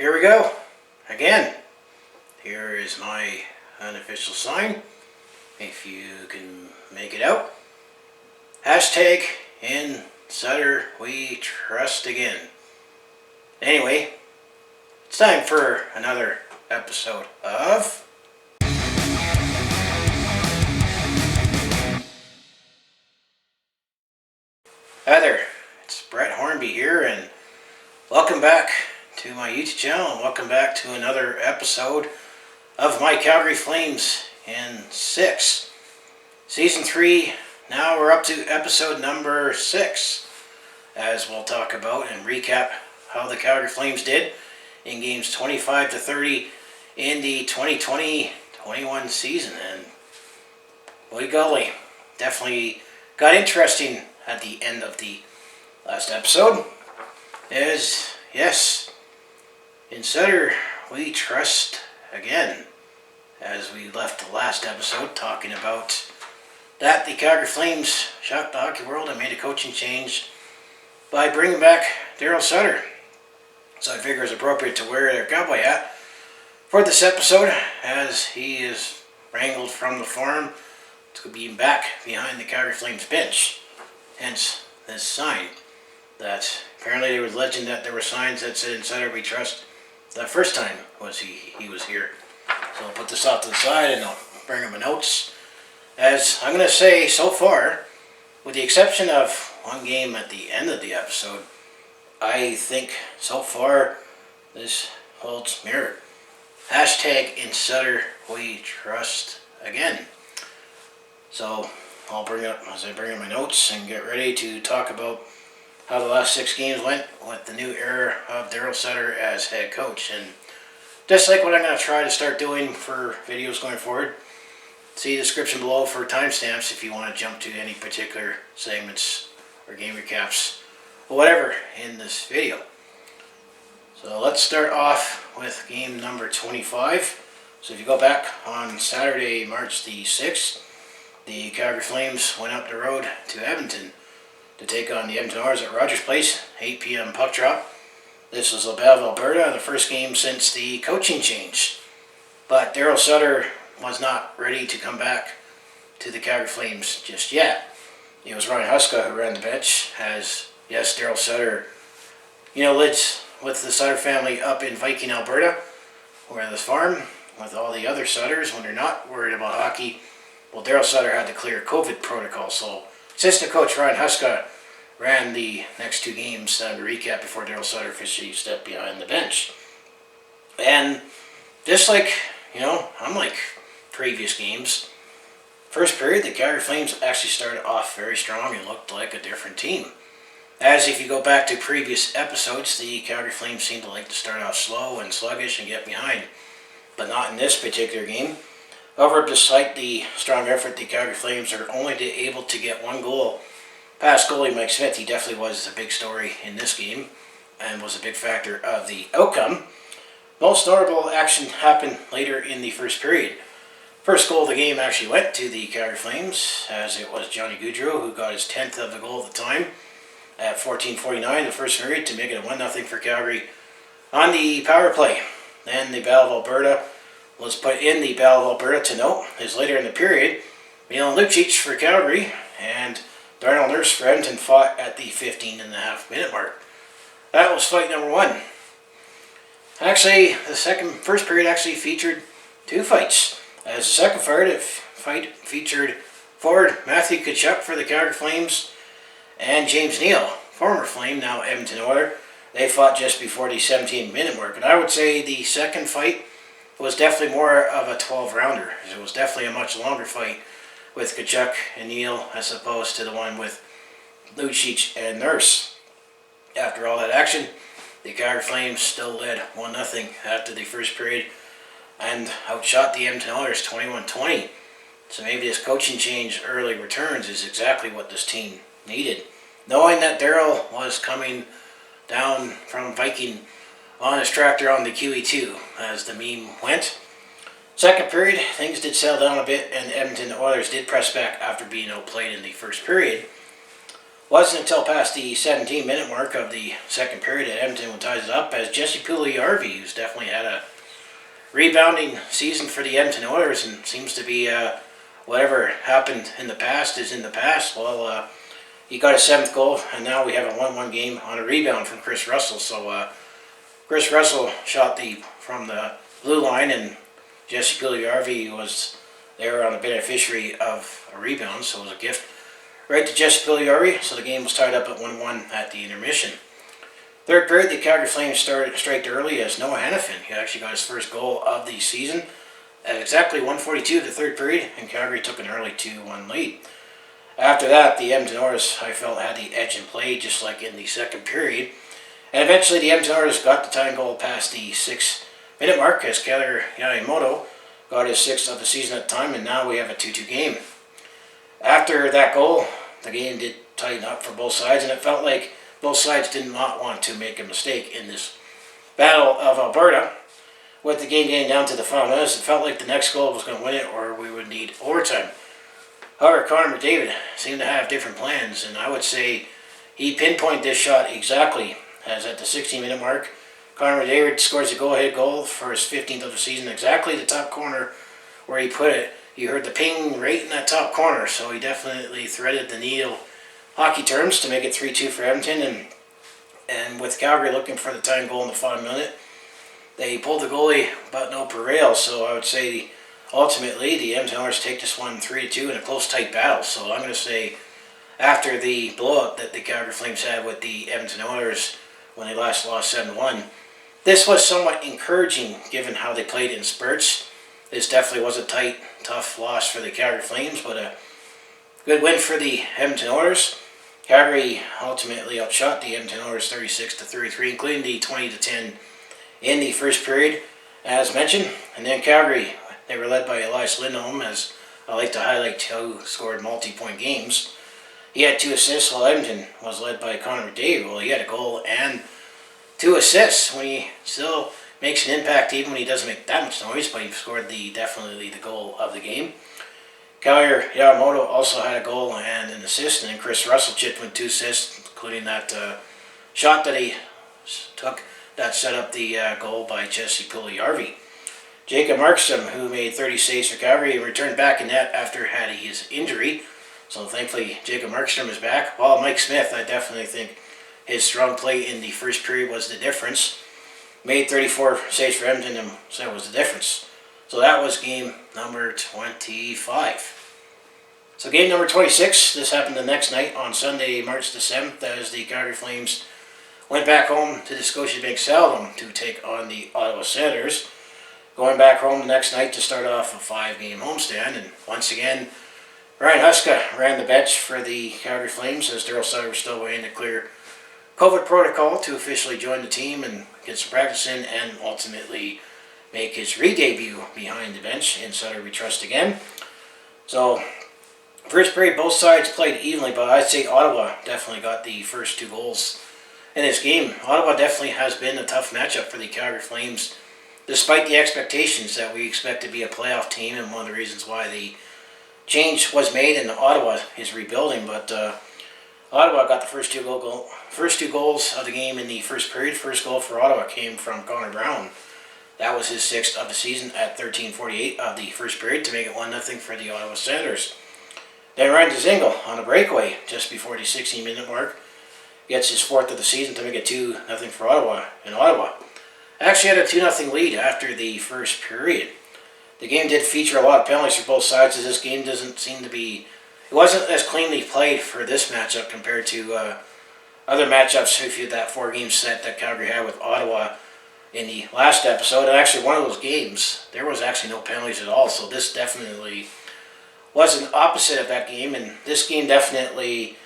Here we go. Again. Here is my unofficial sign. If you can make it out. Hashtag in Sutter we trust again. Anyway, it's time for another episode of Hi there, it's Brett Hornby here, and welcome back to my YouTube channel, and welcome back to another episode of my Calgary Flames in 6. Season 3, now we're up to episode number 6, as we'll talk about and recap how the Calgary Flames did in games 25 to 30 in the 2020-21 season. And boy golly, definitely got interesting at the end of the last episode. As yes, in Sutter we trust again, as we left the last episode talking about that the Calgary Flames shocked the hockey world and made a coaching change by bringing back Darryl Sutter. So I figure it's appropriate to wear their cowboy hat for this episode, as he is wrangled from the farm to be back behind the Calgary Flames bench. Hence this sign that apparently there was legend that there were signs that said in Sutter we trust the first time he was here. So I'll put this off to the side and I'll bring him my notes. As I'm going to say, so far, with the exception of one game at the end of the episode, I think so far this holds mirror. Hashtag in Sutter we trust again. So I'll bring up as I bring up my notes and get ready to talk about how the last 6 games went with the new era of Darryl Sutter as head coach. And just like what I'm going to try to start doing for videos going forward, see the description below for timestamps if you want to jump to any particular segments or game recaps or whatever in this video. So let's start off with game number 25. So if you go back on Saturday, March the 6th, the Calgary Flames went up the road to Edmonton to take on the Edmonton Oilers at Rogers Place, 8 p.m. puck drop. This was LaBelle, Alberta, the first game since the coaching change. But Darryl Sutter was not ready to come back to the Calgary Flames just yet. It was Ryan Huska who ran the bench, as yes, Darryl Sutter, lives with the Sutter family up in Viking, Alberta, where the farm with all the other Sutters when they're not worried about hockey. Well, Darryl Sutter had to clear COVID protocol, so assistant coach Ryan Huska ran the next 2 games to recap before Darryl Sutter officially stepped behind the bench. And just like, unlike previous games, first period, the Calgary Flames actually started off very strong and looked like a different team. As if you go back to previous episodes, the Calgary Flames seem to like to start off slow and sluggish and get behind, but not in this particular game. However, despite the strong effort, the Calgary Flames are only able to get 1 goal past goalie Mike Smith. He definitely was a big story in this game and was a big factor of the outcome. Most notable action happened later in the first period. First goal of the game actually went to the Calgary Flames, as it was Johnny Gaudreau who got his 10th of the goal at the time at 14:49 the first period to make it a 1-0 for Calgary on the power play. Then the Battle of Alberta was put in the Battle of Alberta to note, as later in the period, Milan Lucic for Calgary and Darnell Nurse for Edmonton fought at the 15.5-minute mark. That was fight number 1. Actually, the first period actually featured 2 fights, as the second fight featured forward Matthew Tkachuk for the Calgary Flames and James Neal, former Flame, now Edmonton Oiler. They fought just before the 17-minute mark, and I would say the second fight was definitely more of a 12-rounder. It was definitely a much longer fight with Tkachuk and Neal as opposed to the one with Lucic and Nurse. After all that action, the Calgary Flames still led 1-0 after the first period and outshot the Edmonton Oilers 21-20. So maybe this coaching change early returns is exactly what this team needed. Knowing that Darryl was coming down from Viking on his tractor on the QE2, as the meme went. Second period, things did settle down a bit, and the Edmonton Oilers did press back after being outplayed in the first period. Wasn't until past the 17-minute mark of the second period that Edmonton would ties it up, as Jesse Puljujarvi, who's definitely had a rebounding season for the Edmonton Oilers and seems to be whatever happened in the past is in the past. Well, he got his 7th goal, and now we have a 1-1 game on a rebound from Chris Russell. So Chris Russell shot from the blue line, and Jesse Puljujarvi was there on the beneficiary of a rebound, so it was a gift right to Jesse Puljujarvi. So the game was tied up at 1-1 at the intermission. Third period, the Calgary Flames striked early as Noah Hannafin. He actually got his first goal of the season at exactly 1:42 of the third period, and Calgary took an early 2-1 lead. After that, the Edmonton Oilers, I felt, had the edge in play, just like in the second period. And eventually, the Edmonton Oilers got the tying goal past the 6-minute mark, as Keller Yamamoto got his 6th of the season at the time, and now we have a 2-2 game. After that goal, the game did tighten up for both sides, and it felt like both sides did not want to make a mistake in this Battle of Alberta. With the game getting down to the final minutes, it felt like the next goal was going to win it, or we would need overtime. However, Connor McDavid seemed to have different plans, and I would say he pinpointed this shot exactly, as at the 16-minute mark, Connor McDavid scores a go-ahead goal for his 15th of the season, exactly the top corner where he put it. You heard the ping right in that top corner, so he definitely threaded the needle, hockey terms, to make it 3-2 for Edmonton, and with Calgary looking for the tying goal in the final minute, they pulled the goalie but no prevail. So I would say ultimately the Edmonton Oilers take this one 3-2 in a close, tight battle. So I'm going to say after the blowout that the Calgary Flames had with the Edmonton Oilers when they last lost 7-1, this was somewhat encouraging given how they played in spurts. This definitely was a tight, tough loss for the Calgary Flames, but a good win for the Edmonton Oilers. Calgary ultimately outshot the Edmonton Oilers 36-33, including the 20-10 in the first period, as mentioned. And then Calgary, they were led by Elias Lindholm, as I like to highlight, who scored multi-point games. He had 2 assists, while Edmonton was led by Connor McDavid. Well, he had a goal and 2 assists when he still makes an impact, even when he doesn't make that much noise, but he scored definitely the goal of the game. Keller Yamamoto also had a goal and an assist, and then Chris Russell chipped with 2 assists, including that shot that he took that set up the goal by Jesse Puljujarvi. Jacob Markstrom, who made 30 saves for Calgary, returned back in net after having his injury. So thankfully, Jacob Markstrom is back. While Mike Smith, I definitely think his strong play in the first period was the difference. Made 34 saves for Edmonton, and so that was the difference. So that was game number 25. So game number 26, this happened the next night on Sunday, March the 7th, as the Calgary Flames went back home to the Scotiabank Saddledome to take on the Ottawa Senators. Going back home the next night to start off a 5-game homestand, and once again, Ryan Huska ran the bench for the Calgary Flames, as Darryl Sutter was still waiting to clear COVID protocol to officially join the team and get some practice in, and ultimately make his re-debut behind the bench. In Sutter we trust again. So, first period, both sides played evenly, but I'd say Ottawa definitely got the first 2 goals in this game. Ottawa definitely has been a tough matchup for the Calgary Flames, despite the expectations that we expect to be a playoff team, and one of the reasons why the change was made in Ottawa is rebuilding. But Ottawa got the first two goals of the game in the first period. First goal for Ottawa came from Connor Brown. That was his 6th of the season at 13:48 of the first period to make it 1-0 for the Ottawa Senators. Then Ryan Dzingel on a breakaway just before the 16-minute mark gets his 4th of the season to make it 2-0 for Ottawa. And Ottawa actually had a 2-0 lead after the first period. The game did feature a lot of penalties for both sides, as this game doesn't seem to be... It wasn't as cleanly played for this matchup compared to other matchups, if you had that 4-game set that Calgary had with Ottawa in the last episode. And actually, one of those games, there was actually no penalties at all, so this definitely was an opposite of that game, and this game definitely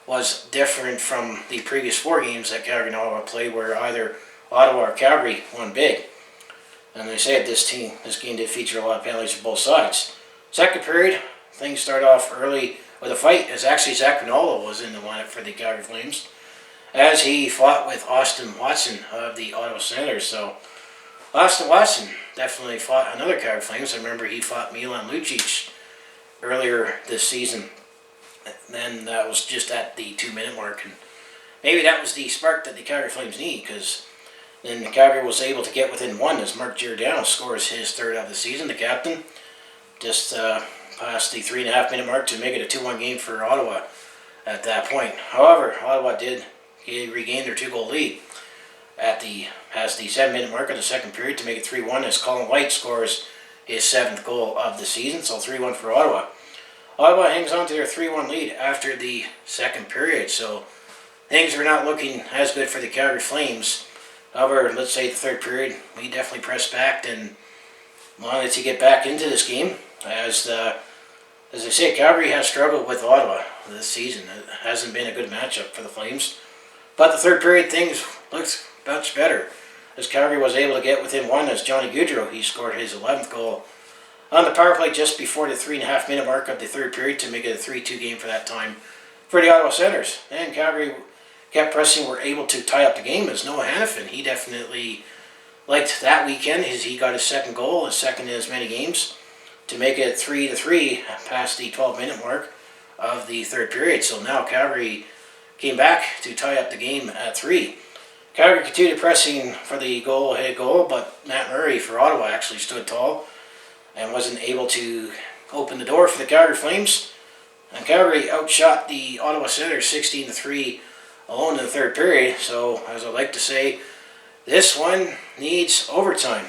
was different from the previous 4 games that Calgary and Ottawa played, where either Ottawa or Calgary won big. And they say this game did feature a lot of penalties for both sides. Second period, things start off early with a fight, as actually Zach Pinola was in the lineup for the Calgary Flames, as he fought with Austin Watson of the Ottawa Senators. So Austin Watson definitely fought another Calgary Flames. I remember he fought Milan Lucic earlier this season. then that was just at the 2-minute mark, and maybe that was the spark that the Calgary Flames need, because then Calgary was able to get within one as Mark Giordano scores his third of the season, the captain, just past the 3.5-minute mark to make it a 2-1 game for Ottawa at that point. However, Ottawa did regain their 2-goal lead past the 7-minute mark of the second period to make it 3-1 as Colin White scores his 7th goal of the season, so 3-1 for Ottawa. Ottawa hangs on to their 3-1 lead after the second period, so things are not looking as good for the Calgary Flames. However, let's say the third period, we definitely pressed back and wanted to get back into this game. As I say, Calgary has struggled with Ottawa this season. It hasn't been a good matchup for the Flames. But the third period, things looked much better, as Calgary was able to get within one as Johnny Gaudreau, he scored his 11th goal on the power play just before the 3.5-minute mark of the third period to make it a 3-2 game for that time for the Ottawa Senators. And Calgary kept pressing, were able to tie up the game as Noah Hanifin, he definitely liked that weekend as he got his second goal, his second in as many games, to make it 3-3 past the 12-minute mark of the third period. So now Calgary came back to tie up the game at 3. Calgary continued pressing for the goal-ahead goal, but Matt Murray for Ottawa actually stood tall and wasn't able to open the door for the Calgary Flames. And Calgary outshot the Ottawa Senators 16-3 alone in the third period. So, as I like to say, this one needs overtime.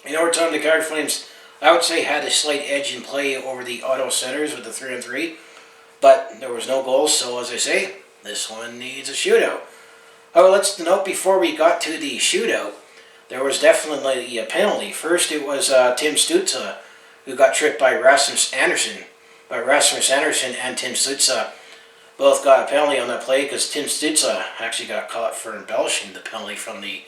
In overtime, the Calgary Flames, I would say, had a slight edge in play over the Ottawa Senators with the 3-on-3, but there was no goals. So, as I say, this one needs a shootout. Oh, let's note before we got to the shootout, there was definitely a penalty. First, it was Tim Stützle who got tripped by Rasmus Andersson. But Rasmus Andersson and Tim Stützle both got a penalty on that play, because Tim Stützle actually got caught for embellishing the penalty from the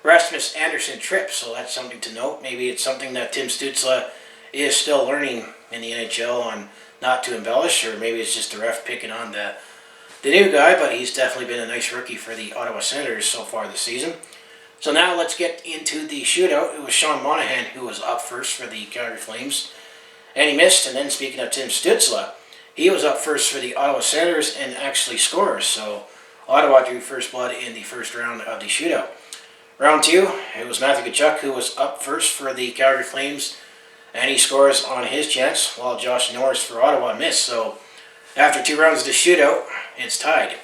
Rasmus Andersson trip. So that's something to note. Maybe it's something that Tim Stützle is still learning in the NHL on not to embellish, or maybe it's just the ref picking on the new guy, but he's definitely been a nice rookie for the Ottawa Senators so far this season. So now let's get into the shootout. It was Sean Monahan who was up first for the Calgary Flames, and he missed. And then speaking of Tim Stützle, he was up first for the Ottawa Senators and actually scores. So Ottawa drew first blood in the first round of the shootout. Round 2, it was Matthew Tkachuk who was up first for the Calgary Flames, and he scores on his chance, while Josh Norris for Ottawa missed. So after 2 rounds of the shootout, it's tied.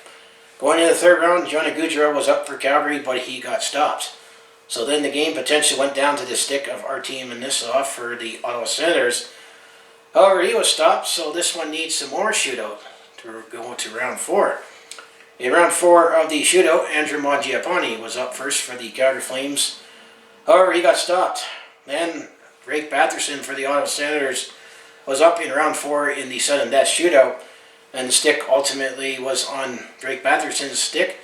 Going into the third round, Johnny Gaudreau was up for Calgary, but he got stopped. So then the game potentially went down to the stick of Artem Anisov for the Ottawa Senators. However, he was stopped, so this one needs some more shootout to go to round 4. In round 4 of the shootout, Andrew Mangiapane was up first for the Calgary Flames. However, he got stopped. Then Drake Batherson for the Ottawa Senators was up in round 4 in the sudden death shootout, and the stick ultimately was on Drake Batherson's stick,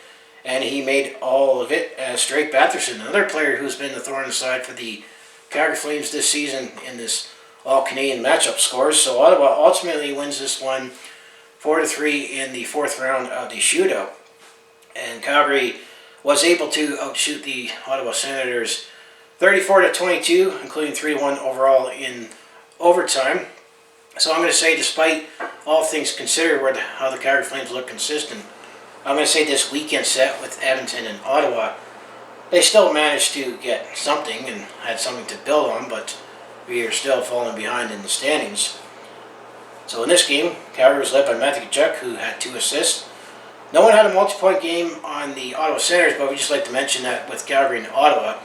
and he made all of it as Drake Batherson, another player who's been the thorn in the side for the Calgary Flames this season in this all-Canadian matchup scores. So Ottawa ultimately wins this one 4-3 in the 4th round of the shootout. And Calgary was able to outshoot the Ottawa Senators 34-22, including 3-1 overall in overtime. So I'm going to say, despite all things considered, how the Calgary Flames look consistent, I'm going to say this weekend set with Edmonton and Ottawa, they still managed to get something and had something to build on, but we are still falling behind in the standings. So in this game, Calgary was led by Matthew Tkachuk, who had 2 assists. No one had a multi-point game on the Ottawa Senators, but we just like to mention that with Calgary and Ottawa,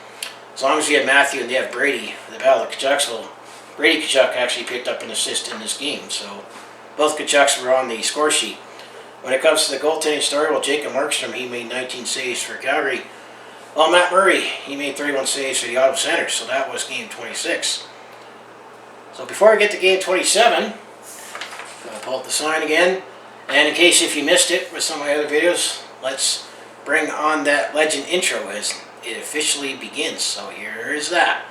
as long as you have Matthew and they have Brady, the battle of Tkachuks, well, Brady Tkachuk actually picked up an assist in this game, so both Tkachuks were on the score sheet. When it comes to the goaltending story, well, Jacob Markstrom, he made 19 saves for Calgary. Well, Matt Murray, he made 31 saves for the Ottawa Senators, so that was game 26. So before I get to game 27, I'm going to pull up the sign again. And in case if you missed it with some of my other videos, let's bring on that legend intro as it officially begins. So here is that.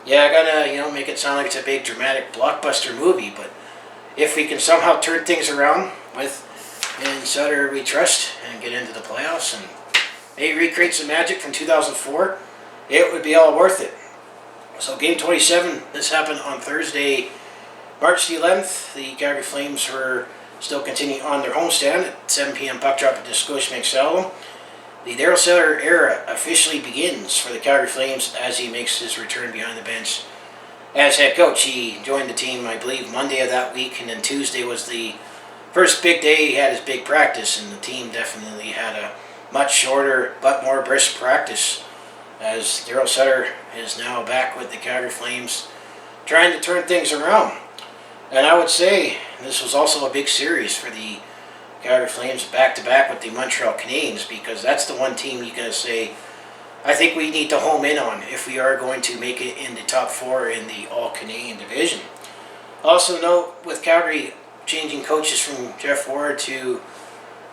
Yeah, I gotta, make it sound like it's a big dramatic blockbuster movie, but if we can somehow turn things around with in Sutter we trust and get into the playoffs and maybe recreate some magic from 2004, it would be all worth it. So game 27, this happened on Thursday, March the 11th. The Calgary Flames were still continuing on their homestand at 7 p.m. puck drop at the Scotiabank Saddledome. The Darryl Sutter era officially begins for the Calgary Flames as he makes his return behind the bench as head coach. He joined the team, I believe, Monday of that week, and then Tuesday was the first big day. He had his big practice, and the team definitely had a much shorter but more brisk practice as Darryl Sutter is now back with the Calgary Flames trying to turn things around. And I would say this was also a big series for the Calgary Flames back-to-back with the Montreal Canadiens, because that's the one team you're going to say, I think we need to home in on if we are going to make it in the top four in the All-Canadian division. Also note, with Calgary changing coaches from Jeff Ward to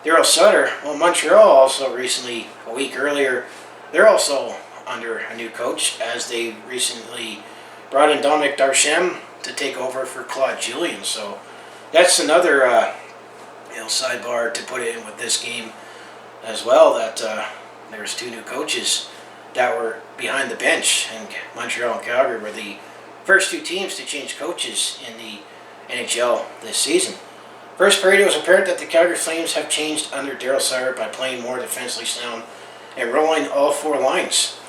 Darryl Sutter, well, Montreal also recently, a week earlier, they're also under a new coach as they recently brought in Dominic Darchem to take over for Claude Julien. So that's another sidebar to put it in with this game as well, that there's two new coaches that were behind the bench, and Montreal and Calgary were the first two teams to change coaches in the NHL this season. First period, it was apparent that the Calgary Flames have changed under Darryl Sutter by playing more defensively sound and rolling all four lines.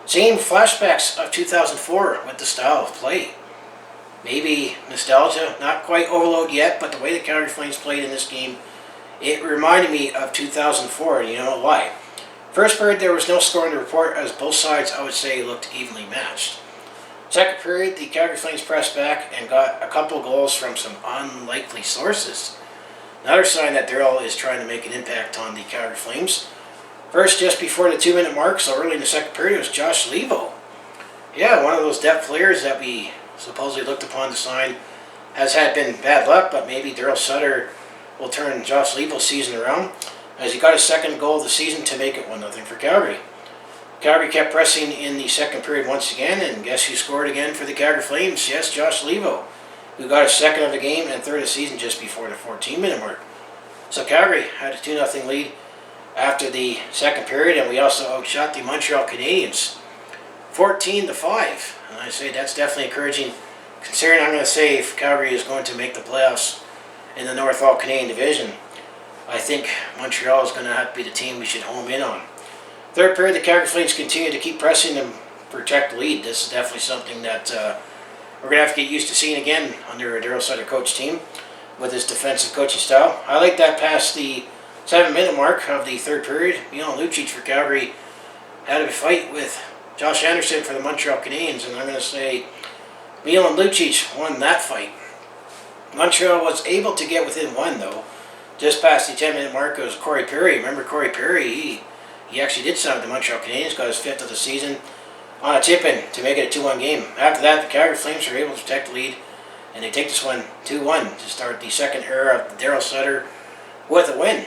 Same flashbacks of 2004 with the style of play. Maybe nostalgia, not quite overload yet, but the way the Calgary Flames played in this game, it reminded me of 2004, and you know why. First period, there was no scoring to report as both sides, I would say, looked evenly matched. Second period, the Calgary Flames pressed back and got a couple goals from some unlikely sources. Another sign that Darryl is trying to make an impact on the Calgary Flames. First, just before the 2-minute mark, so early in the second period, was Josh Leivo. Yeah, one of those depth players that we supposedly looked upon to sign has had been bad luck, but maybe Darryl Sutter will turn Josh Leivo's season around as he got his second goal of the season to make it 1-0 for Calgary. Calgary kept pressing in the second period once again, and guess who scored again for the Calgary Flames? Yes, Josh Leivo, who got his second of the game and third of the season just before the 14-minute mark. So Calgary had a 2-0 lead after the second period, and we also outshot the Montreal Canadiens 14-5. And I say that's definitely encouraging, considering I'm going to say if Calgary is going to make the playoffs in the North All-Canadian division, I think Montreal is going to have to be the team we should home in on. Third period, the Calgary Flames continue to keep pressing and protect the lead. This is definitely something that we're going to have to get used to seeing again under a Darryl Sutter coach team with his defensive coaching style. I like that past the 7-minute mark of the third period. Milan Lucic for Calgary had a fight with Josh Anderson for the Montreal Canadiens, and I'm going to say Milan Lucic won that fight. Montreal was able to get within one, though. Just past the 10-minute mark, it was Corey Perry. Remember Corey Perry? He actually did sign with the Montreal Canadiens, got his 5th of the season on a tip-in to make it a 2-1 game. After that, the Calgary Flames were able to protect the lead, and they take this one 2-1 to start the second era of Darryl Sutter with a win.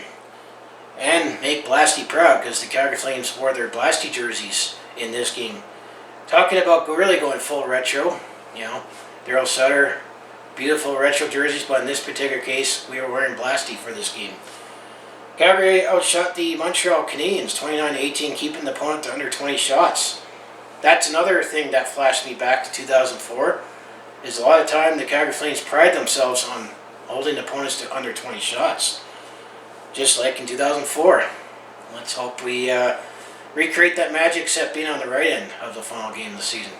And make Blasty proud, because the Calgary Flames wore their Blasty jerseys in this game. Talking about really going full retro, Darryl Sutter, beautiful retro jerseys, but in this particular case, we were wearing Blasty for this game. Calgary outshot the Montreal Canadiens 29-18, keeping the opponent to under 20 shots. That's another thing that flashed me back to 2004, is a lot of time the Calgary Flames pride themselves on holding opponents to under 20 shots. Just like in 2004. Let's hope we recreate that magic, except being on the right end of the final game of the season.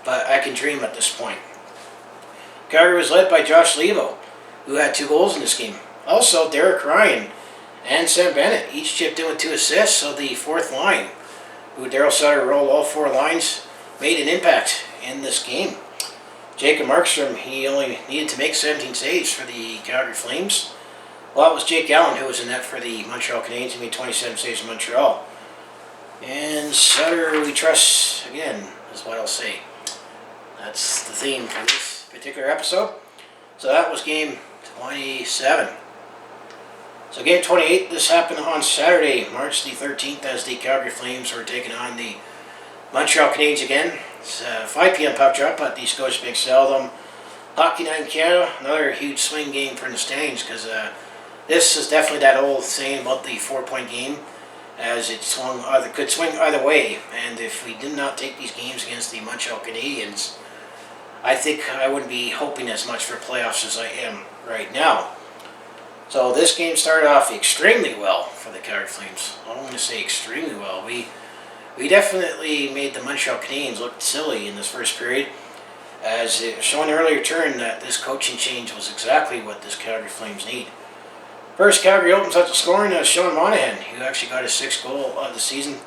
But I can dream at this point. Calgary was led by Josh Leivo, who had 2 goals in this game. Also, Derek Ryan and Sam Bennett each chipped in with 2 assists, so the fourth line, who Darryl Sutter rolled all 4 lines, made an impact in this game. Jacob Markstrom, he only needed to make 17 saves for the Calgary Flames. Well, it was Jake Allen who was in net for the Montreal Canadiens. He made 27 saves in Montreal. And Sutter, we trust, again, is what I'll say. That's the theme for this particular episode. So that was game 27. So game 28, this happened on Saturday, March the 13th, as the Calgary Flames were taking on the Montreal Canadiens again. It's a 5 p.m. puck drop at the Scotiabank Saddledome. Hockey Night in Canada, another huge swing game for the Stains because this is definitely that old saying about the 4-point game, as it could swing either way. And if we did not take these games against the Montreal Canadiens, I think I wouldn't be hoping as much for playoffs as I am right now. So this game started off extremely well for the Calgary Flames. I'm going to say extremely well. We definitely made the Montreal Canadiens look silly in this first period, as it was shown earlier turn that this coaching change was exactly what this Calgary Flames need. First, Calgary opens up the scoring as Sean Monahan, who actually got his 6th goal of the season,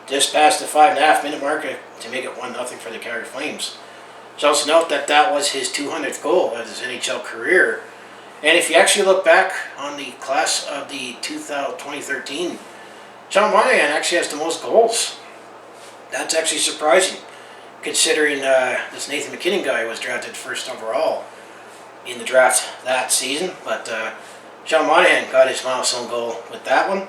just past the 5.5 minute mark to make it 1-0 for the Calgary Flames. So also note that that was his 200th goal of his NHL career. And if you actually look back on the class of the 2013, Sean Monahan actually has the most goals. That's actually surprising, considering this Nathan McKinnon guy was drafted first overall in the draft that season. But Sean Monahan got his milestone goal with that one.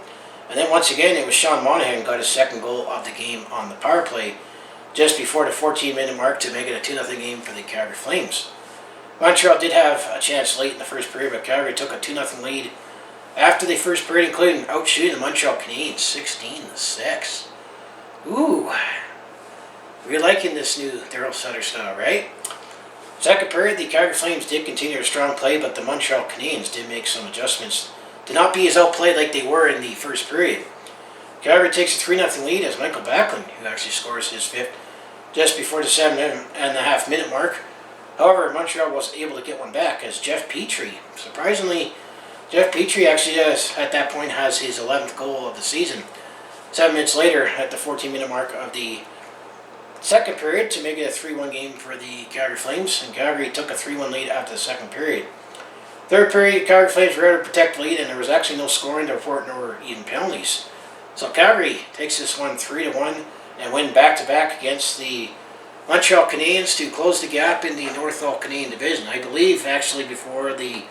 And then once again, it was Sean Monahan got his 2nd goal of the game on the power play just before the 14-minute mark to make it a 2-0 game for the Calgary Flames. Montreal did have a chance late in the first period, but Calgary took a 2-0 lead after the first period, including outshooting the Montreal Canadiens 16-6. Ooh, we're liking this new Darryl Sutter style, right? Second period, the Calgary Flames did continue their strong play, but the Montreal Canadiens did make some adjustments to not be as outplayed like they were in the first period. Calgary takes a 3-0 lead as Michael Backlund, who actually scores his 5th just before the 7.5 minute mark. However, Montreal was able to get one back as Jeff Petrie, surprisingly, Jeff Petrie actually at that point has his 11th goal of the season. 7 minutes later, at the 14-minute mark of the second period, to make it a 3-1 game for the Calgary Flames, and Calgary took a 3-1 lead after the second period. Third period, Calgary Flames were able to protect the lead, and there was actually no scoring to report nor even penalties. So Calgary takes this one 3-1 and win back-to-back against the Montreal Canadiens to close the gap in the North All Canadian Division. I believe actually before the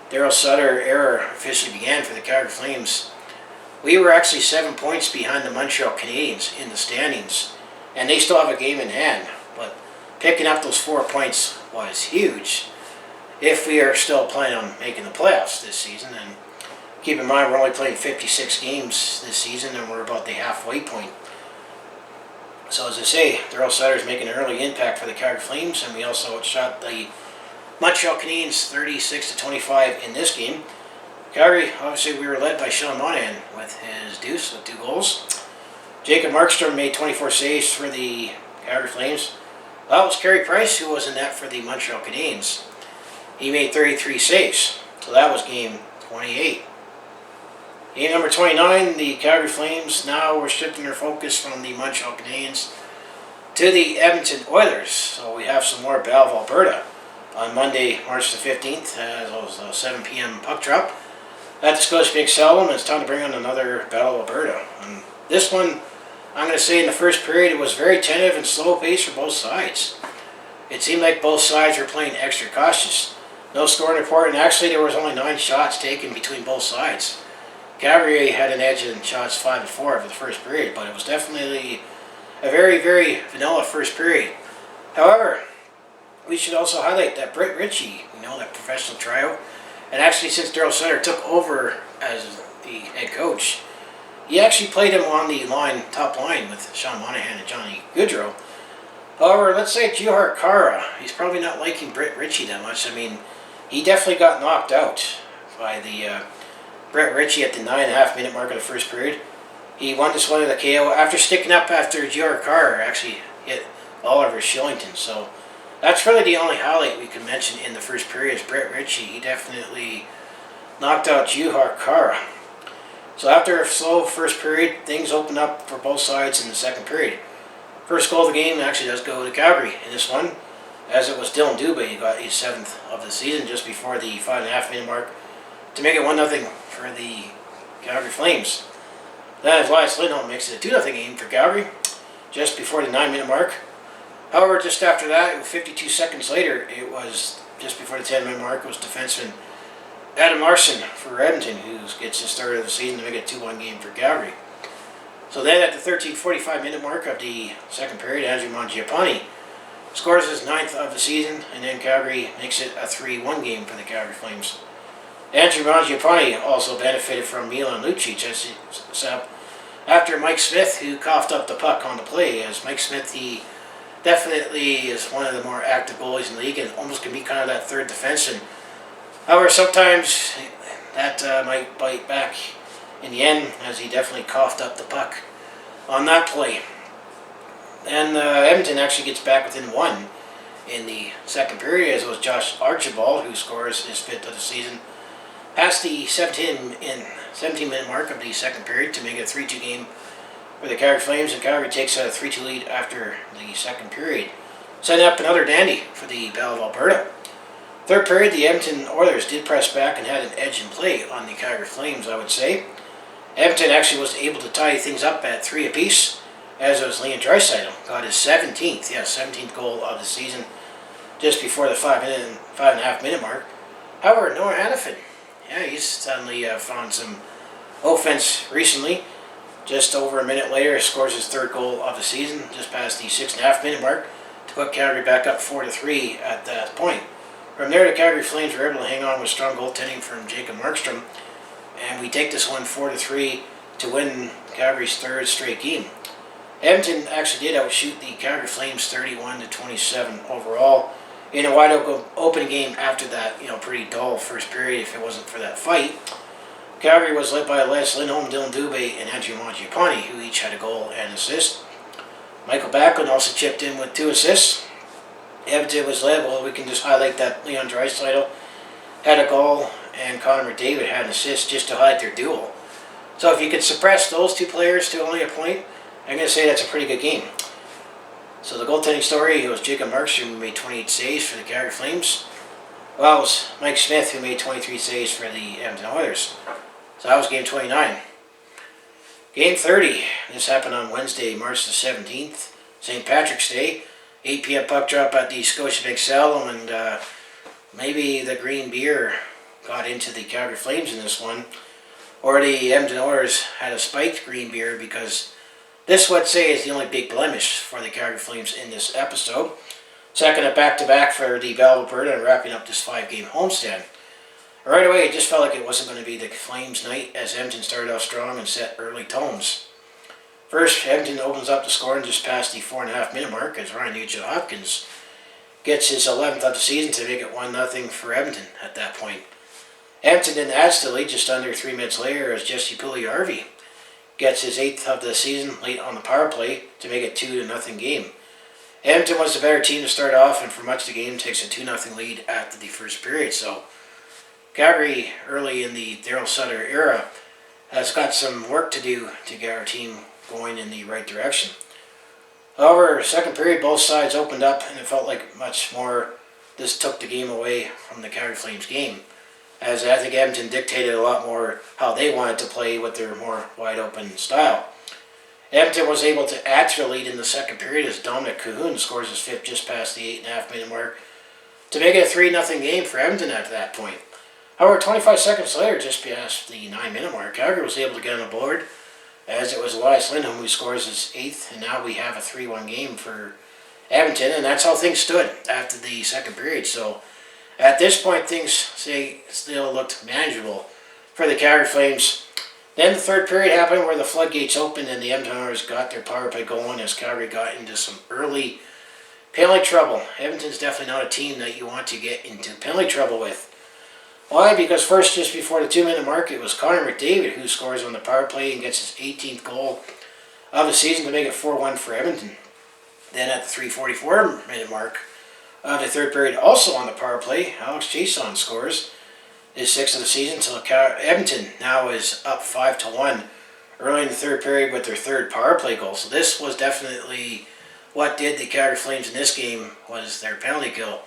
Darryl Sutter era officially began for the Calgary Flames, we were actually 7 points behind the Montreal Canadiens in the standings, and they still have a game in hand. But picking up those 4 points was huge if we are still planning on making the playoffs this season. And keep in mind, we're only playing 56 games this season, and we're about the halfway point. So as I say, Darryl Sutter is making an early impact for the Calgary Flames, and we also outshot the Montreal Canadiens 36-25 in this game. Calgary, obviously we were led by Sean Monahan with his deuce with 2 goals. Jacob Markstrom made 24 saves for the Calgary Flames. That was Carey Price, who was in net for the Montreal Canadiens. He made 33 saves, so that was game 28. Game number 29, the Calgary Flames now were shifting their focus from the Montreal Canadiens to the Edmonton Oilers. So we have some more Battle of Alberta on Monday, March the 15th, as it was a 7 p.m. puck drop at the Scotiabank Saddledome. It's time to bring on another Battle of Alberta. And this one, I'm going to say in the first period, it was very tentative and slow pace for both sides. It seemed like both sides were playing extra cautious. No scoring report, and actually there was only 9 shots taken between both sides. Calgary had an edge in shots 5-4 for the first period, but it was definitely a very, very vanilla first period. However, we should also highlight that Brett Ritchie, that professional tryout, and actually since Darryl Sutter took over as the head coach, he actually played him on the top line with Sean Monahan and Johnny Gaudreau. However, let's say Jihar Kara, he's probably not liking Brett Ritchie that much. I mean, he definitely got knocked out by the Brett Ritchie at the 9.5 minute mark of the first period. He won this one with a KO after sticking up after Jihar Kara actually hit Oliver Shillington. So that's really the only highlight we can mention in the first period is Brett Ritchie. He definitely knocked out Jihar Kara. So after a slow first period, things opened up for both sides in the second period. First goal of the game actually does go to Calgary in this one, as it was Dylan Dubé. He got his 7th of the season just before the 5.5 minute mark to make it 1-0 for the Calgary Flames. Then Elias Lindholm makes it a 2-0 game for Calgary just before the 9 minute mark. However, just after that, 52 seconds later, it was just before the 10 minute mark, it was defenseman Adam Larson for Edmonton who gets his start of the season to make it a 2-1 game for Calgary. So then at the 13:45 minute mark of the second period, Andrew Mangiapane scores his 9th of the season, and then Calgary makes it a 3-1 game for the Calgary Flames. Andrew Mangiapane also benefited from Milan Lucic as he sub after Mike Smith, who coughed up the puck on the play. As Mike Smith, he definitely is one of the more active goalies in the league and almost can be kind of that third defenseman. However, sometimes that might bite back in the end, as he definitely coughed up the puck on that play. And Edmonton actually gets back within 1 in the second period, as it was Josh Archibald who scores his 5th of the season past the 17-minute mark of the second period to make it a 3-2 game for the Calgary Flames, and Calgary takes a 3-2 lead after the second period, setting up another dandy for the Battle of Alberta. Third period, the Edmonton Oilers did press back and had an edge in play on the Calgary Flames, I would say. Edmonton actually was able to tie things up at 3 apiece, as it was Leon Draisaitl got his 17th goal of the season just before the 5.5 minute mark. However, Noah Hannafin, he's suddenly found some offense recently. Just over a minute later, scores his 3rd goal of the season, just past the 6.5 minute mark, to put Calgary back up 4-3 at that point. From there, the Calgary Flames were able to hang on with strong goaltending from Jacob Markstrom, and we take this one 4-3 to win Calgary's 3rd straight game. Edmonton actually did outshoot the Calgary Flames 31-27 overall in a wide open game after that, pretty dull first period if it wasn't for that fight. Calgary was led by Les Lindholm, Dylan Dubé, and Andrew Mangiapane, who each had a goal and assist. Michael Backlund also chipped in with 2 assists. Edmonton was led, we can just highlight that Leon Draisaitl had a goal and Connor McDavid had an assist just to highlight their duel. So if you could suppress those 2 players to only a point, I'm going to say that's a pretty good game. So the goaltending story, it was Jacob Markstrom who made 28 saves for the Calgary Flames. Well, it was Mike Smith who made 23 saves for the Edmonton Oilers. So that was game 29. Game 30, this happened on Wednesday, March the 17th, St. Patrick's Day. 8 p.m. puck drop at the Scotiabank Saddledome, and maybe the green beer got into the Calgary Flames in this one. Or the Edmonton Oilers had a spiked green beer, because this, let's say, is the only big blemish for the Calgary Flames in this episode. Second at back-to-back for the Battle of Alberta and wrapping up this 5-game homestand. Right away, it just felt like it wasn't going to be the Flames' night, as Edmonton started off strong and set early tones. First, Edmonton opens up the scoring just past the 4.5 minute mark, as Ryan Nugent-Hopkins gets his 11th of the season to make it 1-0 for Edmonton at that point. Edmonton then adds to the lead just under 3 minutes later, as Jesse Puljujarvi gets his 8th of the season late on the power play to make it 2-0 game. Edmonton was the better team to start off, and for much of the game takes a 2-0 lead after the first period. So Calgary, early in the Darryl Sutter era, has got some work to do to get our team going in the right direction. However, second period, both sides opened up, and it felt like much more this took the game away from the Calgary Flames game, as I think Edmonton dictated a lot more how they wanted to play with their more wide open style. Edmonton was able to add to the lead in the second period as Dominic Cahoon scores his 5th just past the 8.5 minute mark to make it a 3-0 game for Edmonton at that point. However, 25 seconds later, just past the 9 minute mark, Calgary was able to get on the board, as it was Elias Lindholm who scores his 8th, and now we have a 3-1 game for Edmonton, and that's how things stood after the second period. So at this point, things still looked manageable for the Calgary Flames. Then the third period happened, where the floodgates opened and the Edmonton Oilers got their power play going as Calgary got into some early penalty trouble. Edmonton's definitely not a team that you want to get into penalty trouble with. Why? Because first, just before the 2 minute mark, it was Connor McDavid who scores on the power play and gets his 18th goal of the season to make it 4-1 for Edmonton. Then at the 3:44 minute mark of the third period, also on the power play, Alex Chiasson scores his 6th of the season, so Edmonton now is up 5-1 early in the third period with their 3rd power play goal. So this was definitely what did the Calgary Flames in this game, was their penalty kill,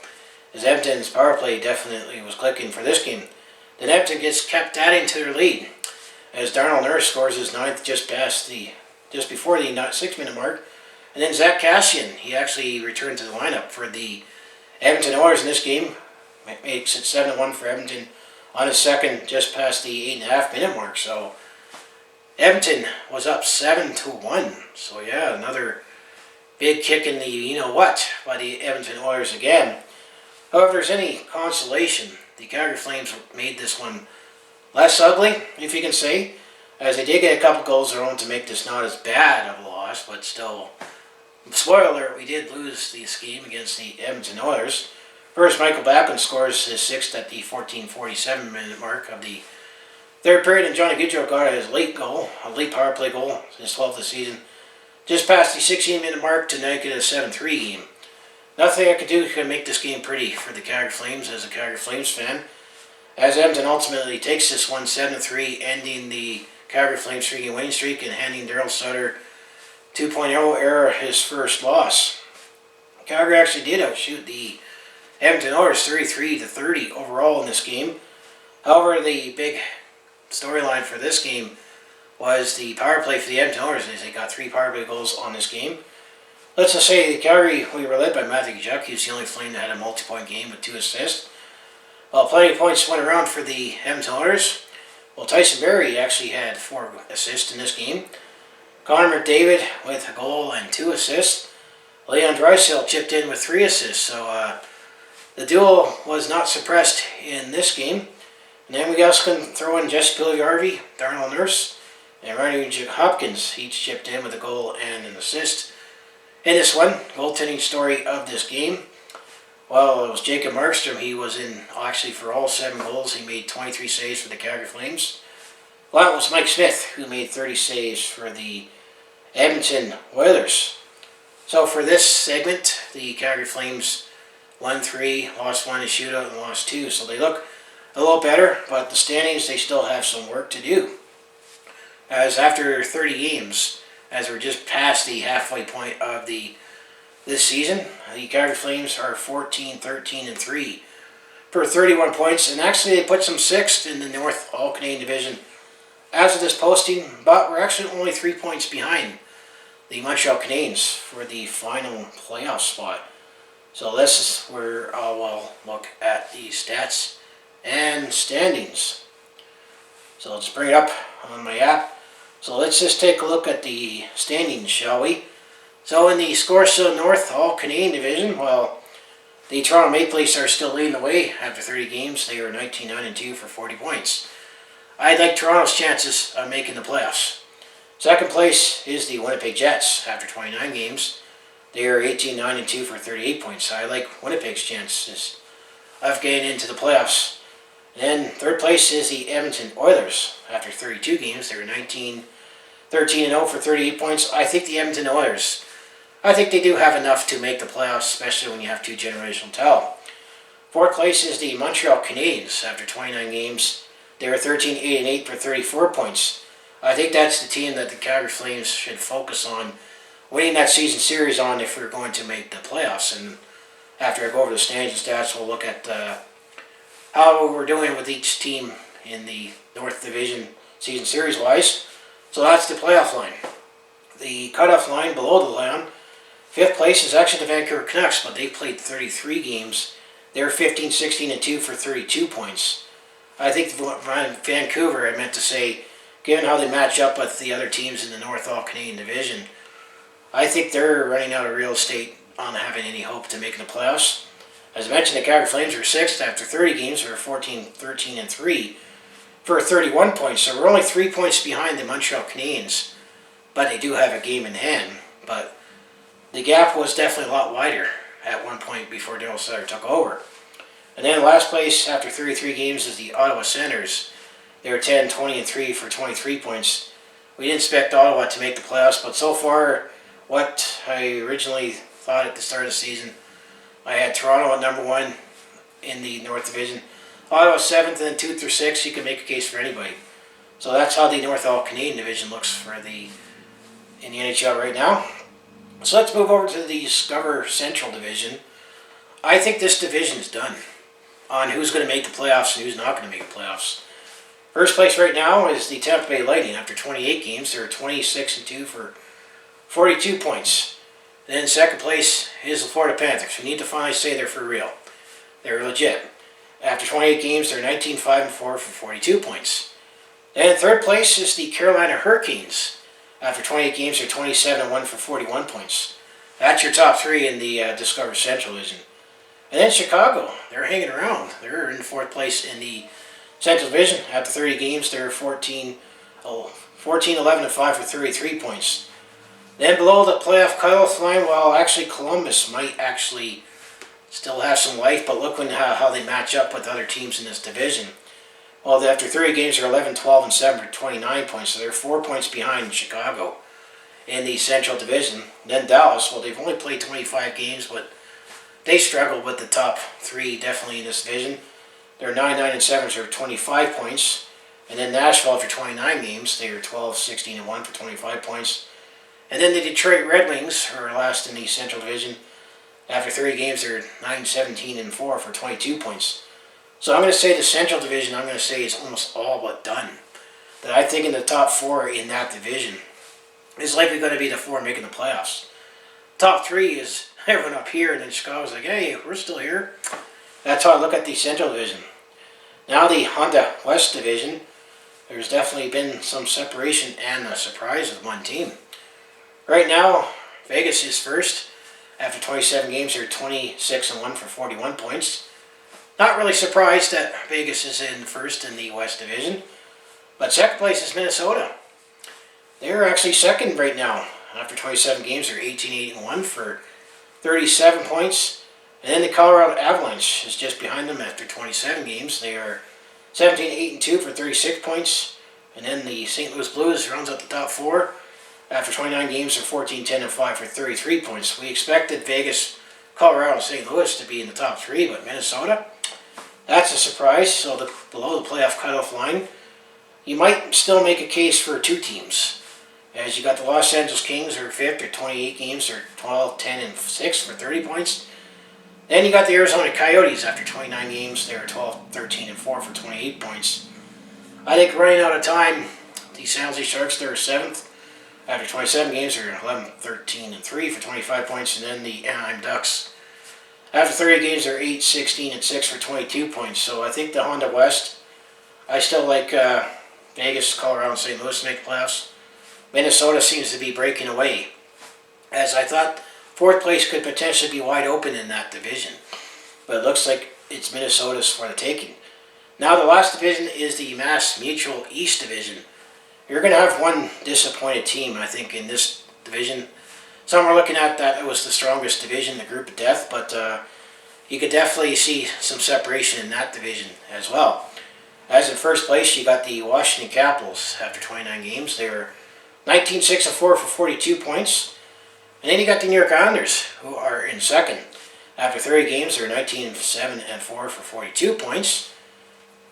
as Edmonton's power play definitely was clicking for this game. Then Edmonton gets kept adding to their lead, as Darnell Nurse scores his 9th just before the 6 minute mark, and then Zach Kassian, he actually returned to the lineup for the Edmonton Oilers in this game, makes it 7-1 for Edmonton on his 2nd just past the 8.5 minute mark. So Edmonton was up 7-1. So yeah, another big kick in the you-know-what by the Edmonton Oilers again. However, if there's any consolation, the Calgary Flames made this one less ugly, if you can say, as they did get a couple goals of their own to make this not as bad of a loss, but still, spoiler alert, we did lose this game against the Edmonton Oilers. First, Michael Backlund scores his sixth at the 14:47 minute mark of the third period, and Johnny Gaudreau got his late goal, a late power play goal, his 12th of the season, just past the 16-minute mark to make it a 7-3 game. Nothing I could do to make this game pretty for the Calgary Flames as a Calgary Flames fan, as Edmonton ultimately takes this one 7-3, ending the Calgary Flames 3-game winning streak and handing Darryl Sutter 2.0 era his first loss. Calgary actually did outshoot the Edmonton Oilers 33-30 overall in this game. However, the big storyline for this game was the power play for the Edmonton Oilers, as they got 3 power play goals on this game. Let's just say the Calgary, we were led by Matthew Tkachuk. He was the only Flame that had a multi-point game with 2 assists. Well, plenty of points went around for the Edmonton Oilers. Well, Tyson Barrie actually had 4 assists in this game. Connor McDavid with a goal and 2 assists. Leon Draisaitl chipped in with 3 assists. So the duel was not suppressed in this game. And then we also can throw in Jesse Puljujarvi, Darnell Nurse, and Ronnie Hopkins. Each chipped in with a goal and an assist. In this one, goaltending story of this game, well, it was Jacob Markstrom. He was in actually for all 7 goals. He made 23 saves for the Calgary Flames. Well, it was Mike Smith who made 30 saves for the Edmonton Oilers. So for this segment, the Calgary Flames won 3, lost 1 in shootout, and lost 2. So they look a little better, but the standings, they still have some work to do. As after 30 games, as we're just past the halfway point of this season, the Calgary Flames are 14-13-3 for 31 points, and actually they put some 6th in the North All-Canadian Division as of this posting, but we're actually only 3 points behind the Montreal Canadiens for the final playoff spot. So this is where I'll look at the stats and standings. So let's bring it up on my app. So let's just take a look at the standings, shall we? So in the Scotia North All-Canadian Division, well, the Toronto Maple Leafs are still leading the way after 30 games. They are 19-9-2 for 40 points. I like Toronto's chances of making the playoffs. Second place is the Winnipeg Jets after 29 games. They are 18-9-2 for 38 points. I like Winnipeg's chances of getting into the playoffs. And third place is the Edmonton Oilers after 32 games. They were 13-0 for 38 points. I think the Edmonton Oilers, I think they do have enough to make the playoffs, especially when you have 2 generational talent. Fourth place is the Montreal Canadiens after 29 games. They were 13-8-8 for 34 points. I think that's the team that the Calgary Flames should focus on winning that season series on if we're going to make the playoffs. And after I go over the standings and stats, we'll look at how we're doing with each team in the North Division season series wise. So that's the playoff line. The cutoff line below the line, 5th place is actually the Vancouver Canucks, but they played 33 games. They're 15-16-2 for 32 points. I think Vancouver, I meant to say, given how they match up with the other teams in the North All-Canadian Division, I think they're running out of real estate on having any hope to making the playoffs. As I mentioned, the Calgary Flames are 6th after 30 games. They're 14-13-3 for 31 points. So we're only 3 points behind the Montreal Canadiens, but they do have a game in hand. But the gap was definitely a lot wider at one point before Darryl Sutter took over. And then last place after 33 games is the Ottawa Senators. They were 10-20-3 for 23 points. We didn't expect Ottawa to make the playoffs, but so far, what I originally thought at the start of the season, I had Toronto at number 1 in the North Division. Ottawa 7th, and then 2 through 6, you can make a case for anybody. So that's how the North All-Canadian Division looks for in the NHL right now. So let's move over to the Discover Central Division. I think this division is done on who's going to make the playoffs and who's not going to make the playoffs. First place right now is the Tampa Bay Lightning. After 28 games, they're 26-2 for 42 points. And then second place is the Florida Panthers. We need to finally say they're for real. They're legit. After 28 games, they're 19-5-4 for 42 points. And third place is the Carolina Hurricanes. After 28 games, they're 27-1 for 41 points. That's your top three in the Discover Central Division. And then Chicago, they're hanging around. They're in fourth place in the Central Division. After 30 games, they're 14-11-5 for 33 points. Then below the playoff cutoff line, well, actually Columbus might actually still have some life, but look how they match up with other teams in this division. Well, after 30 games, they're 11-12-7 for 29 points, so they're 4 points behind Chicago in the Central Division. Then Dallas, well, they've only played 25 games, but they struggle with the top three definitely in this division. They're 9-9-7 for 25 points. And then Nashville, after 29 games, they are 12-16-1 for 25 points. And then the Detroit Red Wings are last in the Central Division. After 30 games, they're 9-17-4 for 22 points. So I'm going to say the Central Division, I'm going to say is almost all but done. That I think in the top four in that division is likely going to be the four making the playoffs. Top three is everyone up here, and then Chicago's like, hey, we're still here. That's how I look at the Central Division. Now the Honda West Division, there's definitely been some separation and a surprise with one team. Right now, Vegas is first. After 27 games, they're 26-1 for 41 points. Not really surprised that Vegas is in first in the West Division. But second place is Minnesota. They're actually second right now. After 27 games, they're 18-8-1 for 37 points. And then the Colorado Avalanche is just behind them after 27 games. They are 17-8-2 for 36 points. And then the St. Louis Blues rounds out the top four. After 29 games, they're 14-10-5 for 33 points. We expected Vegas, Colorado, and St. Louis to be in the top three, but Minnesota, that's a surprise. So below the playoff cutoff line, you might still make a case for two teams. As you got the Los Angeles Kings, are fifth, or 28 games, they're 12-10-6 for 30 points. Then you got the Arizona Coyotes after 29 games, they're 12-13-4 for 28 points. I think running out of time, the San Jose Sharks, they're seventh. After 27 games, they're 11-13-3 for 25 points. And then the Anaheim Ducks, after 30 games, they're 8-16-6 for 22 points. So I think the Honda West, I still like Vegas, Colorado, and St. Louis to make the playoffs. Minnesota seems to be breaking away, as I thought fourth place could potentially be wide open in that division. But it looks like it's Minnesota's for the taking. Now the last division is the Mass Mutual East Division. You're going to have one disappointed team, I think, in this division. Some are looking at that it was the strongest division, the group of death, but you could definitely see some separation in that division as well. As in first place, you got the Washington Capitals after 29 games. They were 19-6-4 for 42 points. And then you got the New York Islanders, who are in second. After 30 games, they're 19-7-4 for 42 points.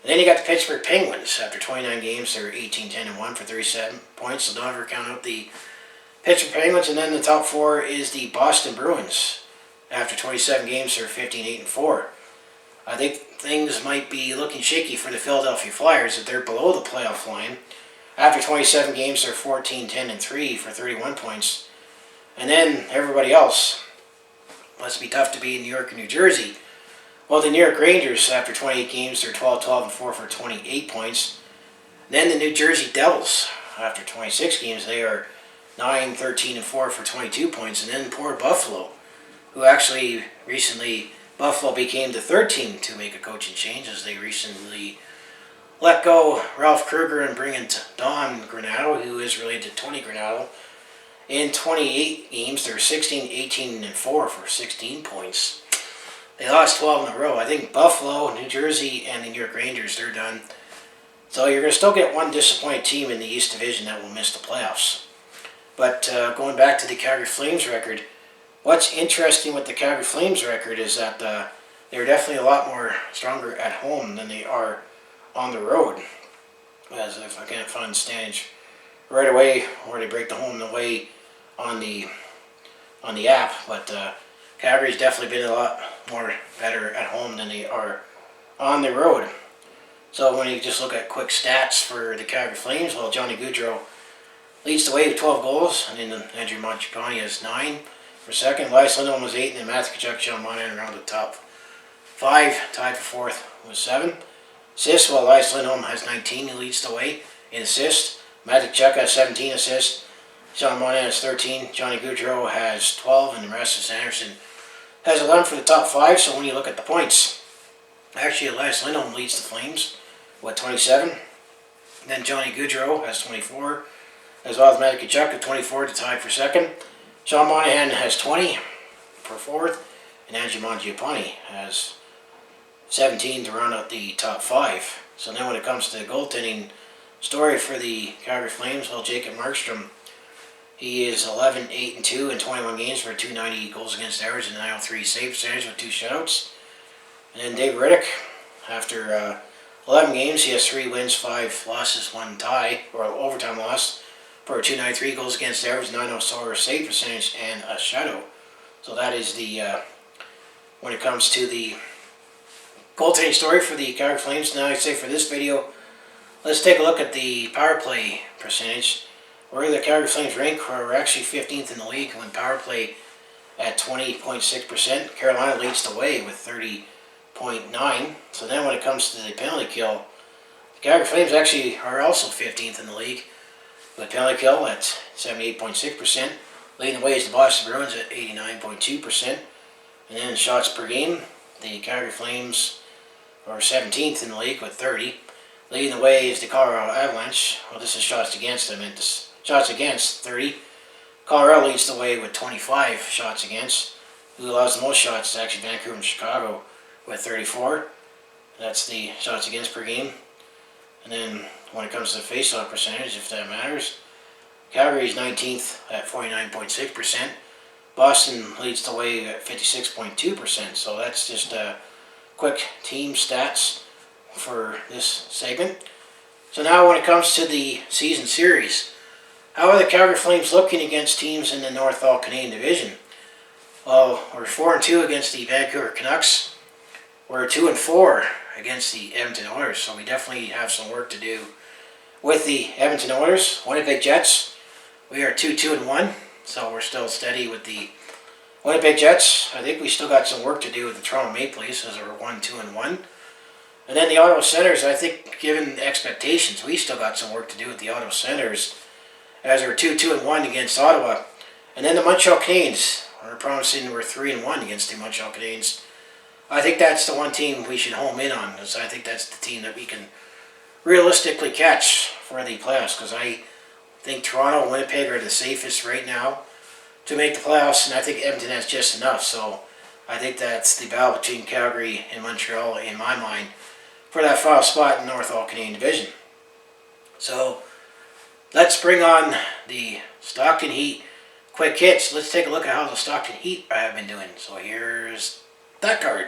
And then you got the Pittsburgh Penguins. After 29 games, they're 18-10-1 for 37 points. So don't ever count out the Pittsburgh Penguins. And then the top four is the Boston Bruins. After 27 games, they're 15-8-4. I think things might be looking shaky for the Philadelphia Flyers, that they're below the playoff line. After 27 games, they're 14-10-3 for 31 points. And then everybody else, must be tough to be in New York and New Jersey. Well, the New York Rangers, after 28 games, they're 12-12-4 for 28 points. And then the New Jersey Devils, after 26 games, they are 9-13-4 for 22 points. And then poor Buffalo, who actually recently, Buffalo became the third team to make a coaching change, as they recently let go Ralph Kruger and bring in Don Granato, who is related to Tony Granato. In 28 games, they're 16-18-4 for 16 points. They lost 12 in a row. I think Buffalo, New Jersey, and the New York Rangers, they're done. So you're going to still get one disappointed team in the East Division that will miss the playoffs. But going back to the Calgary Flames record, what's interesting with the Calgary Flames record is that they're definitely a lot more stronger at home than they are on the road. As if I can't find the standings right away, or they break the home and away on the app, but Calgary's definitely been a lot more better at home than they are on the road. So when you just look at quick stats for the Calgary Flames, well, Johnny Gaudreau leads the way with 12 goals, and then Andrew Montcalm has 9 for second. Elias Lindholm was 8, and then Matthew Tkachuk, John Monahan around the top 5, tied for fourth with 7. Assists, well, Elias Lindholm has 19, he leads the way. in assists. Matthew Tkachuk has 17 assists. Sean Monahan has 13. Johnny Gaudreau has 12, and Rasmus Anderson has 11 for the top 5. So when you look at the points, actually Elias Lindholm leads the Flames with 27. Then Johnny Gaudreau has 24, as well as Matthew Tkachuk at 24 to tie for second. Sean Monahan has 20 for fourth, and Angie Mangiapane has 17 to round out the top 5. So then when it comes to the goaltending story for the Calgary Flames, well, Jacob Markstrom, he is 11, 8, and 2 in 21 games for 290 goals against average and 903 save percentage with 2 shutouts. And then Dave Riddick, after 11 games, he has 3 wins, 5 losses, 1 tie, or overtime loss, for 293 goals against average, 904 save percentage, and a shutout. So that is the, when it comes to the goaltending story for the Calgary Flames. Now I'd say for this video, let's take a look at the power play percentage. Where the Calgary Flames rank, we're actually 15th in the league when power play at 20.6%. Carolina leads the way with 30.9%. So then when it comes to the penalty kill, the Calgary Flames actually are also 15th in the league with penalty kill at 78.6%. Leading the way is the Boston Bruins at 89.2%. And then shots per game, the Calgary Flames are 17th in the league with 30. Leading the way is the Colorado Avalanche. Well, this is shots against them. Shots against 30. Colorado leads the way with 25 shots against. Who allows the most shots is actually Vancouver and Chicago with 34. That's the shots against per game. And then when it comes to the face-off percentage, if that matters, Calgary is 19th at 49.6%. Boston leads the way at 56.2%. So that's just quick team stats for this segment. So now when it comes to the season series, how are the Calgary Flames looking against teams in the Montreal Canadiens division? Well, we're 4-2 against the Vancouver Canucks. We're 2-4 against the Edmonton Oilers, so we definitely have some work to do with the Edmonton Oilers. Winnipeg Jets, we are 2-1, so we're still steady with the Winnipeg Jets. I think we still got some work to do with the Toronto Maple Leafs as we're 1-1. And then the Ottawa Senators, I think given expectations, we still got some work to do with the Ottawa Senators as we're 2-1 against Ottawa. And then the Montreal Canadiens, we're promising we're 3-1 against the Montreal Canadiens. I think that's the one team we should home in on, because I think that's the team that we can realistically catch for the playoffs, because I think Toronto and Winnipeg are the safest right now to make the playoffs, and I think Edmonton has just enough. So I think that's the battle between Calgary and Montreal in my mind for that final spot in the Montreal Canadian division. So let's bring on the Stockton Heat quick hits. Let's take a look at how the Stockton Heat have been doing. So here's that card.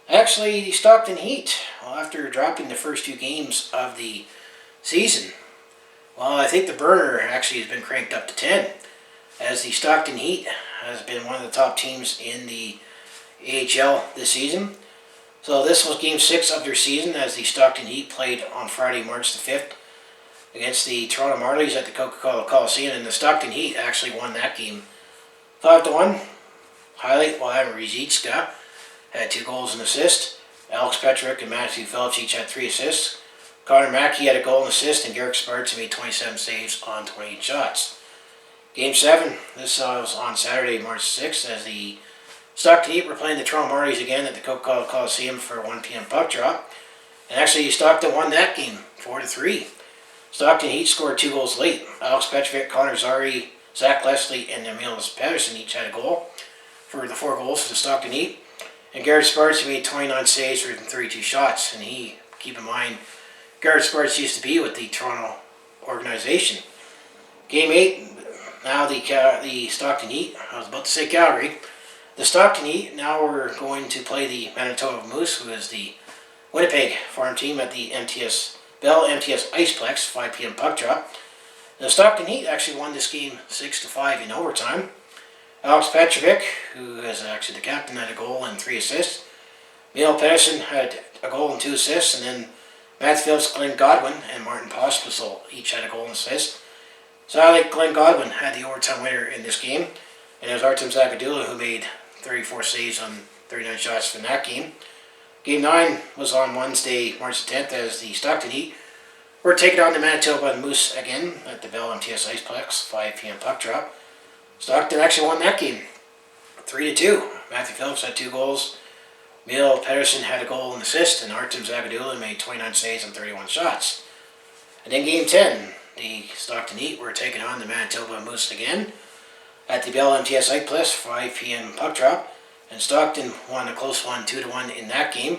Actually, the Stockton Heat, well, after dropping the first 2 games of the season, well, I think the burner actually has been cranked up to 10, as the Stockton Heat has been one of the top teams in the AHL this season. So this was Game 6 of their season, as the Stockton Heat played on Friday, March the 5th, against the Toronto Marlies at the Coca-Cola Coliseum, and the Stockton Heat actually won that game 5-1. Highlight, while Adam Rizicka had 2 goals and assist. Alex Petrick and Matthew Phillips each had 3 assists. Connor Mackey had a goal and assist, and Garrick Sparks made 27 saves on 28 shots. Game 7, this was on Saturday, March 6th, as the Stockton Heat were playing the Toronto Marlies again at the Coca-Cola Coliseum for a 1 p.m. puck drop. And actually, Stockton won that game 4-3. Stockton Heat scored 2 goals late. Alex Petrovic, Connor Zary, Zach Leslie, and Emilius Pettersson each had a goal for the 4 goals for the Stockton Heat. And Garrett Sparks made 29 saves for 32 shots. And keep in mind, Garrett Sparks used to be with the Toronto organization. Game 8, now the Stockton Heat, I was about to say Calgary. The Stockton Heat, now we're going to play the Manitoba Moose, who is the Winnipeg farm team at the Bell MTS Iceplex, 5 p.m. puck drop. The Stockton Heat actually won this game 6-5 in overtime. Alex Petrovic, who is actually the captain, had a goal and 3 assists. Emil Pettersson had a goal and 2 assists, and then Matt Phillips, Glenn Godwin, and Martin Pospisil each had a goal and assist. So I like Glenn Godwin had the overtime winner in this game, and it was Artem Zagadula who made 34 saves on 39 shots from that game. Game 9 was on Wednesday, March the 10th, as the Stockton Heat were taking on the Manitoba Moose again at the Bell MTS Iceplex, 5 p.m. puck drop. Stockton actually won that game 3-2. Matthew Phillips had 2 goals. Emil Pedersen had a goal and assist, and Artem Zagadulin made 29 saves on 31 shots. And in Game 10, the Stockton Heat were taking on the Manitoba Moose again at the Bell MTS Iceplex, 5 p.m. puck drop. And Stockton won a close one, 2-1 in that game.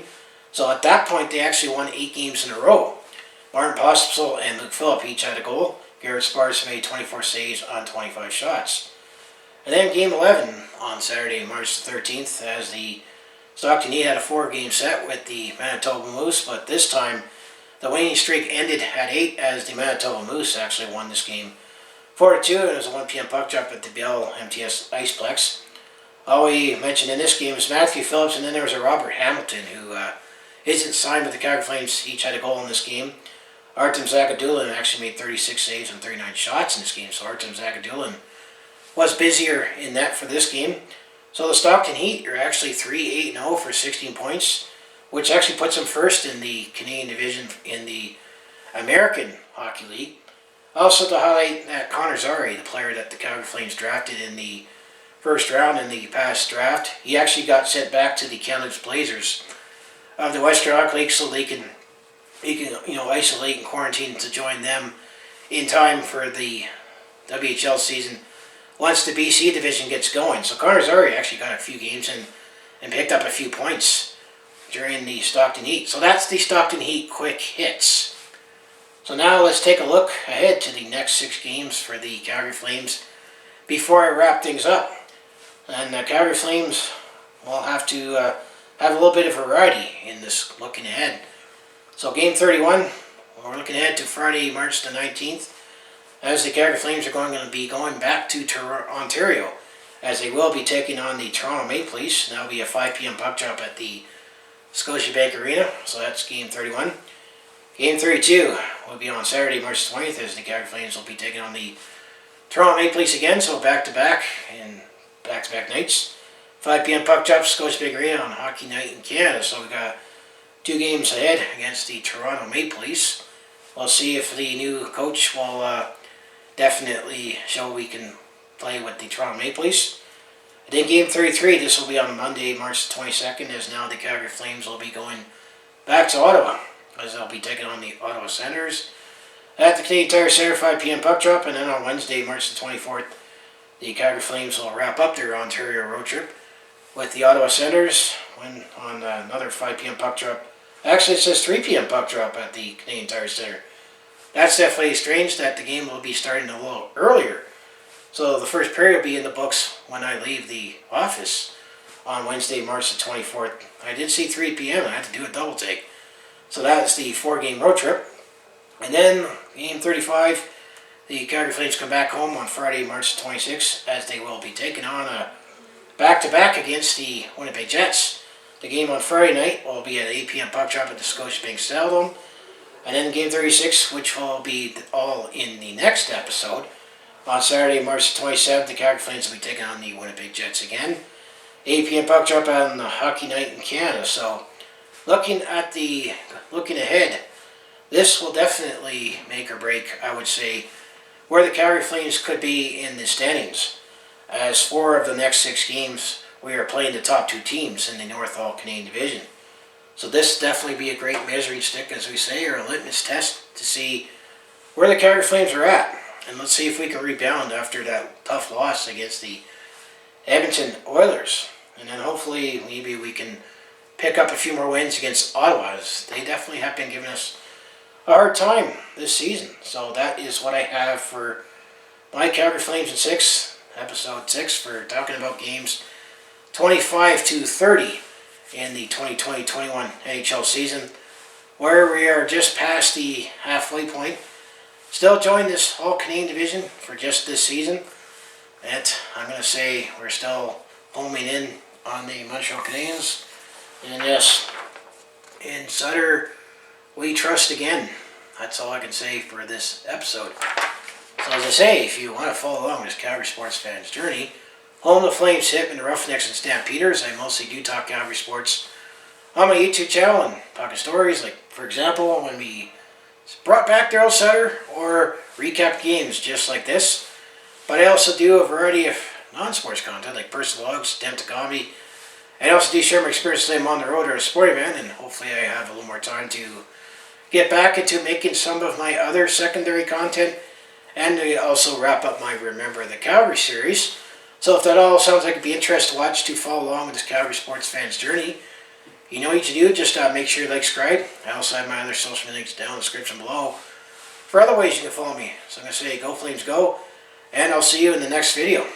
So at that point, they actually won 8 games in a row. Martin Pospisil and Luke Phillip each had a goal. Garrett Sparks made 24 saves on 25 shots. And then Game 11 on Saturday, March the 13th, as the Stockton Heat had a 4-game set with the Manitoba Moose, but this time the winning streak ended at 8 as the Manitoba Moose actually won this game 4-2. It was a 1 p.m. puck drop at the Bell MTS Iceplex. All we mentioned in this game is Matthew Phillips, and then there was a Robert Hamilton who isn't signed with the Calgary Flames. Each had a goal in this game. Artem Zagadulin actually made 36 saves on 39 shots in this game, so Artem Zagadulin was busier in net for this game. So the Stockton Heat are actually 3-8-0 for 16 points, which actually puts them first in the Canadian division in the American Hockey League. Also to highlight that Connor Zary, the player that the Calgary Flames drafted in the first round in the past draft, he actually got sent back to the Kamloops Blazers of the Western Hockey League so he can isolate and quarantine to join them in time for the WHL season once the BC division gets going. So Connor Zary actually got a few games in and picked up a few points during the Stockton Heat. So that's the Stockton Heat quick hits. So now let's take a look ahead to the next 6 games for the Calgary Flames before I wrap things up. And the Calgary Flames will have to have a little bit of variety in this looking ahead. So Game 31, we're looking ahead to Friday, March the 19th, as the Calgary Flames are going to be going back to Ontario, as they will be taking on the Toronto Maple Leafs. That'll be a 5 p.m. puck drop at the Scotiabank Arena, so that's Game 31. Game 32 will be on Saturday, March 20th, as the Calgary Flames will be taking on the Toronto Maple Leafs again, so back-to-back and back-to-back nights. 5 p.m. puck drop, Scotiabank Arena on Hockey Night in Canada, so we got 2 games ahead against the Toronto Maple Leafs. We'll see if the new coach will definitely show we can play with the Toronto Maple Leafs. And then Game 33, this will be on Monday, March 22nd, as now the Calgary Flames will be going back to Ottawa, as they'll be taking on the Ottawa Senators at the Canadian Tire Center, 5 p.m. puck drop. And then on Wednesday, March the 24th, the Calgary Flames will wrap up their Ontario road trip with the Ottawa Senators on another 5 p.m. puck drop. Actually, it says 3 p.m. puck drop at the Canadian Tire Center. That's definitely strange that the game will be starting a little earlier. So the first period will be in the books when I leave the office on Wednesday, March the 24th. I did see 3 p.m. I had to do a double take. So that is the 4-game road trip. And then Game 35, the Calgary Flames come back home on Friday, March the 26th, as they will be taking on a back-to-back against the Winnipeg Jets. The game on Friday night will be at 8 p.m. puck drop at the Scotiabank Stadium. And then Game 36, which will be all in the next episode. On Saturday, March 27th, the Calgary Flames will be taking on the Winnipeg Jets again. 8 p.m. puck drop on the Hockey Night in Canada. So, looking ahead, this will definitely make or break, I would say, where the Calgary Flames could be in the standings. As 4 of the next 6 games, we are playing the top 2 teams in the North All Canadian Division. So this definitely be a great measuring stick, as we say, or a litmus test to see where the Calgary Flames are at. And let's see if we can rebound after that tough loss against the Edmonton Oilers. And then hopefully maybe we can pick up a few more wins against Ottawa, as they definitely have been giving us a hard time this season. So that is what I have for my Calgary Flames in 6, episode 6, for talking about games 25 to 30 in the 2020-21 NHL season, where we are just past the halfway point. Still joined this All-Canadian division for just this season. And I'm going to say we're still homing in on the Montreal Canadiens. And yes, in Sutter, we trust again. That's all I can say for this episode. So as I say, if you want to follow along this Calgary sports fan's journey, home the Flames, Hitmen, the Roughnecks, and Stampeders. I mostly do talk Calgary sports on my YouTube channel and talking stories, like for example when we brought back Darryl Sutter or recap games just like this. But I also do a variety of non-sports content like personal logs, attempt to comedy. I also do share my experience when I'm on the road or a sporting event, and hopefully I have a little more time to get back into making some of my other secondary content, and I also wrap up my Remember the Calgary series. So if that all sounds like it'd be interesting to watch, to follow along with this Calgary sports fan's journey, you know what you do, just make sure you like, subscribe. I also have my other social media links down in the description below for other ways you can follow me. So I'm going to say, go Flames go, and I'll see you in the next video.